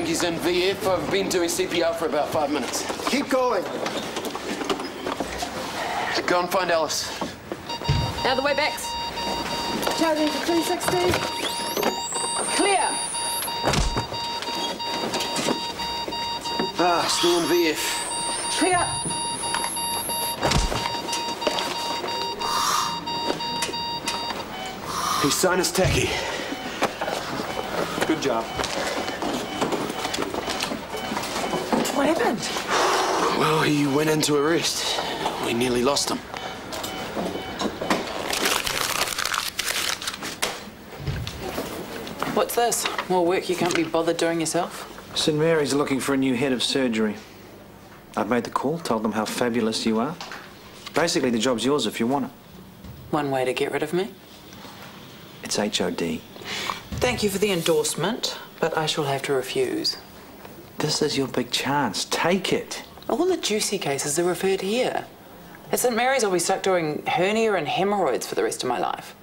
think he's in VF. I've been doing CPR for about 5 minutes. Keep going. Go and find Alice. Out of the way, Bex. Charging for 360. Clear. Still in VF. Clear. His sinus tachy. Good job. What happened? Well, he went into arrest. We nearly lost him. What's this? More work you can't be bothered doing yourself? St Mary's are looking for a new head of surgery. I've made the call, told them how fabulous you are. Basically, the job's yours if you want it. One way to get rid of me? It's HOD. Thank you for the endorsement, but I shall have to refuse. This is your big chance. Take it. All the juicy cases are referred here. At St Mary's, I'll be stuck doing hernia and hemorrhoids for the rest of my life.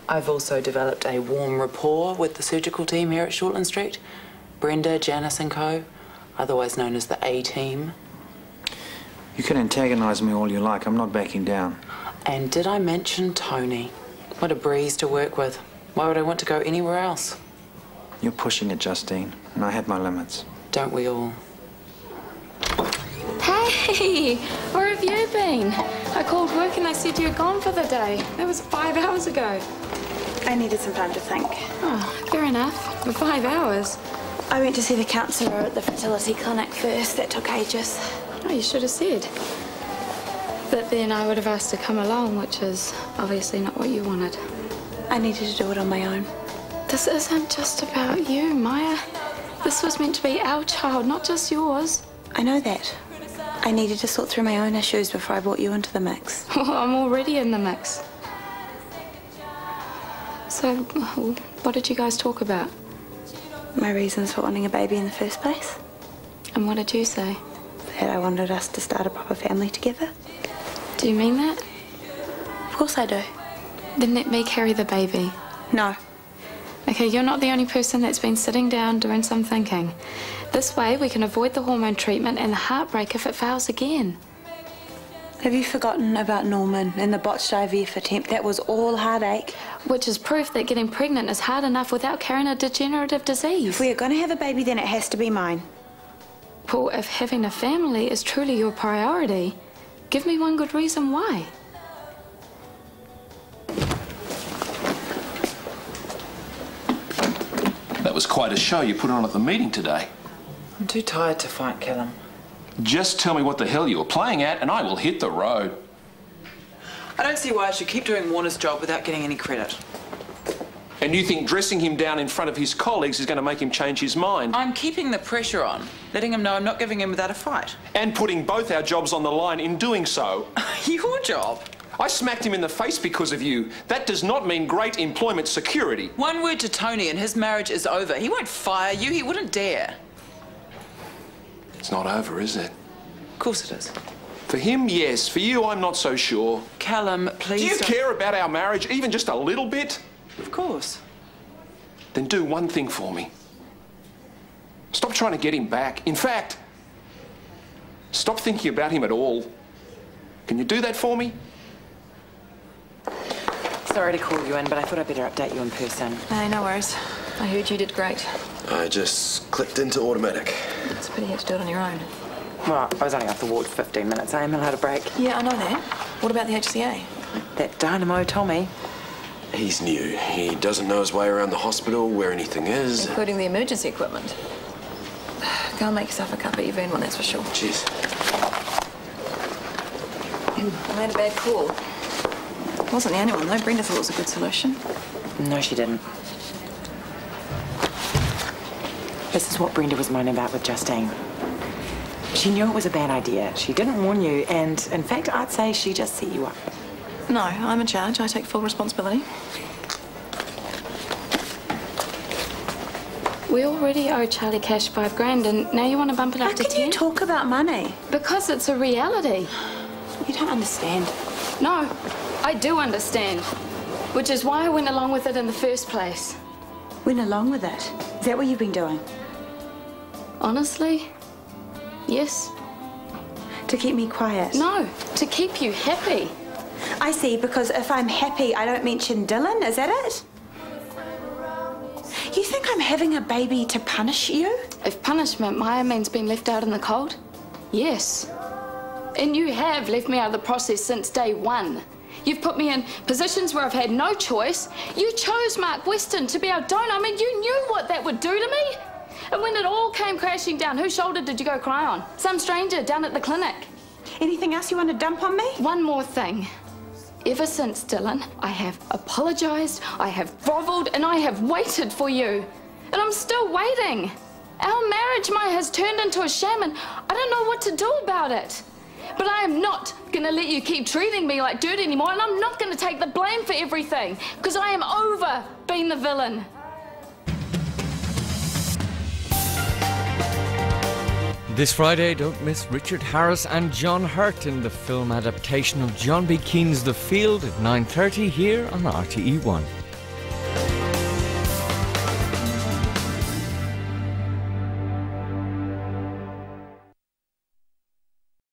I've also developed a warm rapport with the surgical team here at Shortland Street. Brenda, Janice and co, otherwise known as the A-team. You can antagonise me all you like. I'm not backing down. And did I mention Tony? What a breeze to work with. Why would I want to go anywhere else? You're pushing it, Justine, and I had my limits. Don't we all? Hey, where have you been? I called work and they said you're gone for the day. That was 5 hours ago. I needed some time to think. Oh, fair enough. For 5 hours. I went to see the counsellor at the fertility clinic first. That took ages. Oh, you should have said. But then I would have asked to come along, which is obviously not what you wanted. I needed to do it on my own. This isn't just about you, Maya. This was meant to be our child, not just yours. I know that. I needed to sort through my own issues before I brought you into the mix. Well, I'm already in the mix. So, what did you guys talk about? My reasons for wanting a baby in the first place. And what did you say? That I wanted us to start a proper family together. Do you mean that? Of course I do. Then let me carry the baby. No. Okay, you're not the only person that's been sitting down doing some thinking. This way we can avoid the hormone treatment and the heartbreak if it fails again. Have you forgotten about Norman and the botched IVF attempt? That was all heartache. Which is proof that getting pregnant is hard enough without carrying a degenerative disease. If we are going to have a baby, then it has to be mine. Well, if having a family is truly your priority, give me one good reason why. That was quite a show you put on at the meeting today. I'm too tired to fight, Callum. Just tell me what the hell you were playing at and I will hit the road. I don't see why I should keep doing Warner's job without getting any credit. And you think dressing him down in front of his colleagues is going to make him change his mind? I'm keeping the pressure on, letting him know I'm not giving in without a fight. And putting both our jobs on the line in doing so. Your job? I smacked him in the face because of you. That does not mean great employment security. One word to Tony and his marriage is over. He won't fire you. He wouldn't dare. It's not over, is it? Of course it is. For him, yes. For you, I'm not so sure. Callum, please. Do you don't... care about our marriage, even just a little bit? Of course. Then do one thing for me. Stop trying to get him back. In fact, stop thinking about him at all. Can you do that for me? Sorry to call you in, but I thought I'd better update you in person. Hey, no worries. I heard you did great. I just clicked into automatic. It's a pity you had to do it on your own. Well, I was only off the ward for 15 minutes. I am allowed a break. Yeah, I know that. What about the HCA? That dynamo Tommy. He's new. He doesn't know his way around the hospital, where anything is. Including the emergency equipment. Go and make yourself a cuppa. You've earned one, that's for sure. Cheers. I made a bad call. It wasn't the only one, though. Brenda thought it was a good solution. No, she didn't. This is what Brenda was moaning about with Justine. She knew it was a bad idea. She didn't warn you, and in fact, I'd say she just set you up. No, I'm in charge. I take full responsibility. We already owe Charlie Cash $5,000 and now you want to bump it up to 10? How can you talk about money? Because it's a reality. You don't understand. No, I do understand. Which is why I went along with it in the first place. Went along with it? Is that what you've been doing? Honestly, yes. To keep me quiet? No, to keep you happy. I see, because if I'm happy, I don't mention Dylan, is that it? You think I'm having a baby to punish you? If punishment, Maya, means being left out in the cold, yes. And you have left me out of the process since day one. You've put me in positions where I've had no choice. You chose Mark Weston to be our donor. I mean, you knew what that would do to me. And when it all came crashing down, whose shoulder did you go cry on? Some stranger down at the clinic. Anything else you want to dump on me? One more thing. Ever since Dylan, I have apologised, I have grovelled, and I have waited for you. And I'm still waiting. Our marriage, Maya, has turned into a sham, and I don't know what to do about it. But I am not going to let you keep treating me like dirt anymore, and I'm not going to take the blame for everything, because I am over being the villain. This Friday, don't miss Richard Harris and John Hurt in the film adaptation of John B. Keane's The Field at 9:30 here on RTE One.